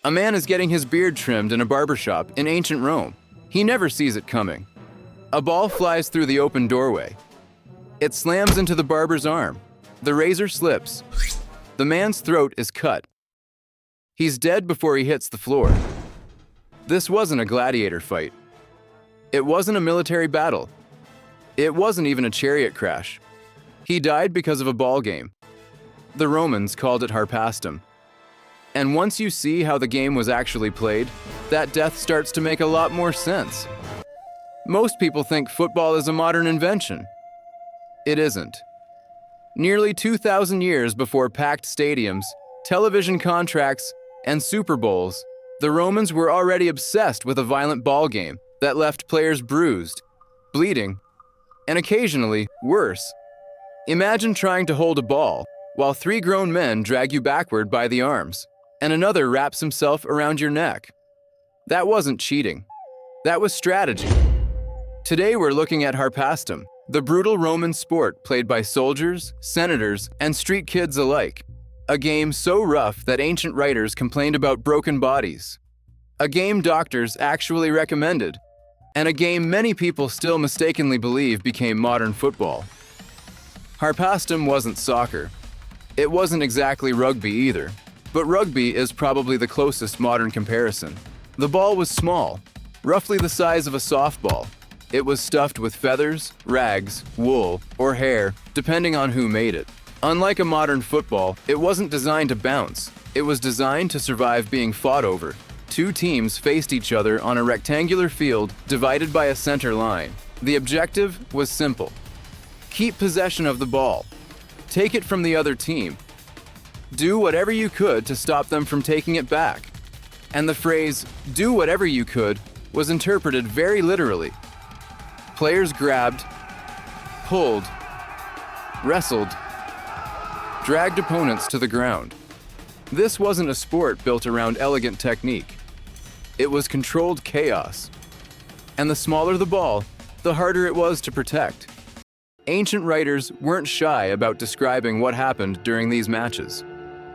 A man is getting his beard trimmed in a barbershop in ancient Rome. He never sees it coming. A ball flies through the open doorway. It slams into the barber's arm. The razor slips. The man's throat is cut. He's dead before he hits the floor. This wasn't a gladiator fight. It wasn't a military battle. It wasn't even a chariot crash. He died because of a ball game. The Romans called it Harpastum. And once you see how the game was actually played, that death starts to make a lot more sense. Most people think football is a modern invention. It isn't. Nearly 2,000 years before packed stadiums, television contracts, and Super Bowls, the Romans were already obsessed with a violent ball game that left players bruised, bleeding, and occasionally worse. Imagine trying to hold a ball while 3 grown men drag you backward by the arms, and another wraps himself around your neck. That wasn't cheating. That was strategy. Today we're looking at Harpastum, the brutal Roman sport played by soldiers, senators, and street kids alike. A game so rough that ancient writers complained about broken bodies. A game doctors actually recommended. And a game many people still mistakenly believe became modern football. Harpastum wasn't soccer. It wasn't exactly rugby either. But rugby is probably the closest modern comparison. The ball was small, roughly the size of a softball. It was stuffed with feathers, rags, wool, or hair, depending on who made it. Unlike a modern football, it wasn't designed to bounce. It was designed to survive being fought over. 2 teams faced each other on a rectangular field divided by a center line. The objective was simple. Keep possession of the ball. Take it from the other team. Do whatever you could to stop them from taking it back. And the phrase, "do whatever you could," was interpreted very literally. Players grabbed, pulled, wrestled, dragged opponents to the ground. This wasn't a sport built around elegant technique. It was controlled chaos. And the smaller the ball, the harder it was to protect. Ancient writers weren't shy about describing what happened during these matches.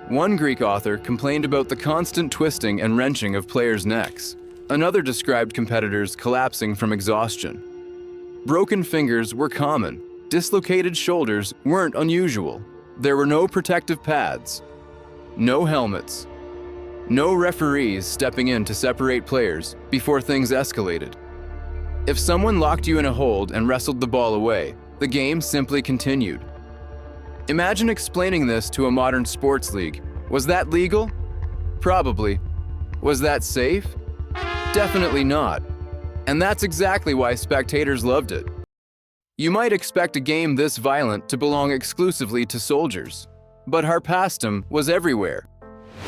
One Greek author complained about the constant twisting and wrenching of players' necks. Another described competitors collapsing from exhaustion. Broken fingers were common. Dislocated shoulders weren't unusual. There were no protective pads, no helmets, no referees stepping in to separate players before things escalated. If someone locked you in a hold and wrestled the ball away, the game simply continued. Imagine explaining this to a modern sports league. Was that legal? Probably. Was that safe? Definitely not. And that's exactly why spectators loved it. You might expect a game this violent to belong exclusively to soldiers, but Harpastum was everywhere.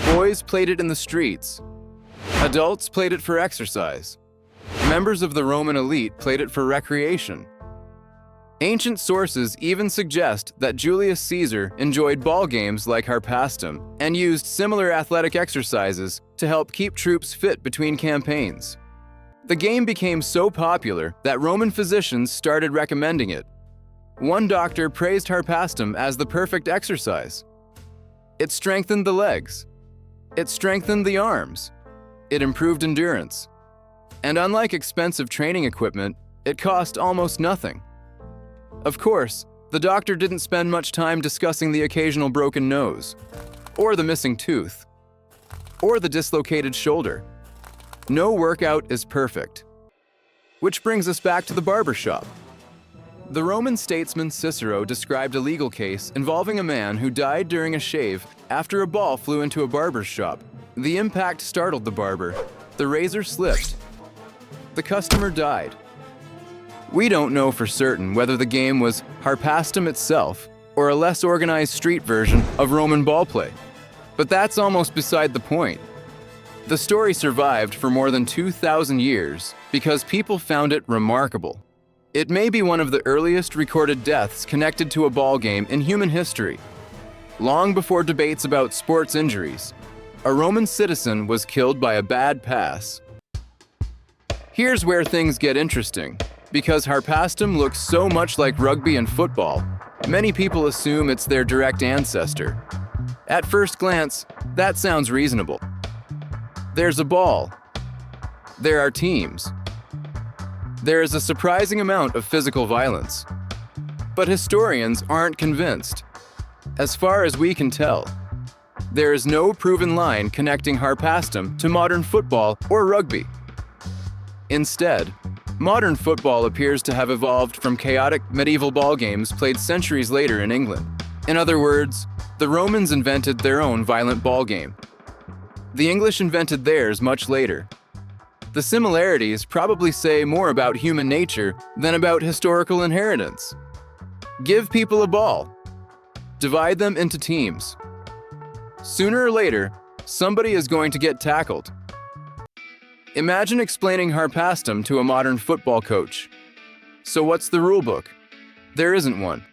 Boys played it in the streets. Adults played it for exercise. Members of the Roman elite played it for recreation. Ancient sources even suggest that Julius Caesar enjoyed ball games like Harpastum and used similar athletic exercises to help keep troops fit between campaigns. The game became so popular that Roman physicians started recommending it. One doctor praised Harpastum as the perfect exercise. It strengthened the legs. It strengthened the arms. It improved endurance. And unlike expensive training equipment, it cost almost nothing. Of course, the doctor didn't spend much time discussing the occasional broken nose, or the missing tooth, or the dislocated shoulder. No workout is perfect. Which brings us back to the barbershop. The Roman statesman Cicero described a legal case involving a man who died during a shave after a ball flew into a barber's shop. The impact startled the barber. The razor slipped. The customer died. We don't know for certain whether the game was Harpastum itself or a less organized street version of Roman ball play. But that's almost beside the point. The story survived for more than 2,000 years because people found it remarkable. It may be one of the earliest recorded deaths connected to a ball game in human history. Long before debates about sports injuries, a Roman citizen was killed by a bad pass. Here's where things get interesting. Because Harpastum looks so much like rugby and football, many people assume it's their direct ancestor. At first glance, that sounds reasonable. There's a ball. There are teams. There is a surprising amount of physical violence. But historians aren't convinced. As far as we can tell, there is no proven line connecting Harpastum to modern football or rugby. Instead, modern football appears to have evolved from chaotic medieval ball games played centuries later in England. In other words, the Romans invented their own violent ball game. The English invented theirs much later. The similarities probably say more about human nature than about historical inheritance. Give people a ball. Divide them into teams. Sooner or later, somebody is going to get tackled. Imagine explaining Harpastum to a modern football coach. So what's the rule book? There isn't one.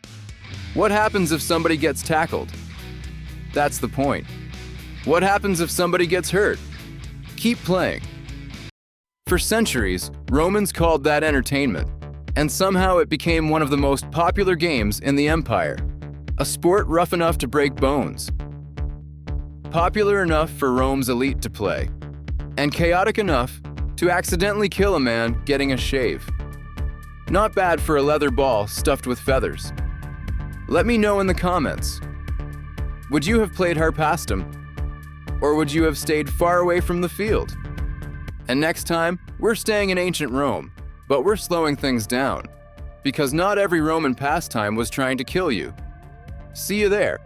What happens if somebody gets tackled? That's the point. What happens if somebody gets hurt? Keep playing. For centuries, Romans called that entertainment, and somehow it became one of the most popular games in the empire. A sport rough enough to break bones. Popular enough for Rome's elite to play, and chaotic enough to accidentally kill a man getting a shave. Not bad for a leather ball stuffed with feathers. Let me know in the comments. Would you have played Harpastum, or would you have stayed far away from the field? And next time, we're staying in ancient Rome, but we're slowing things down, because not every Roman pastime was trying to kill you. See you there.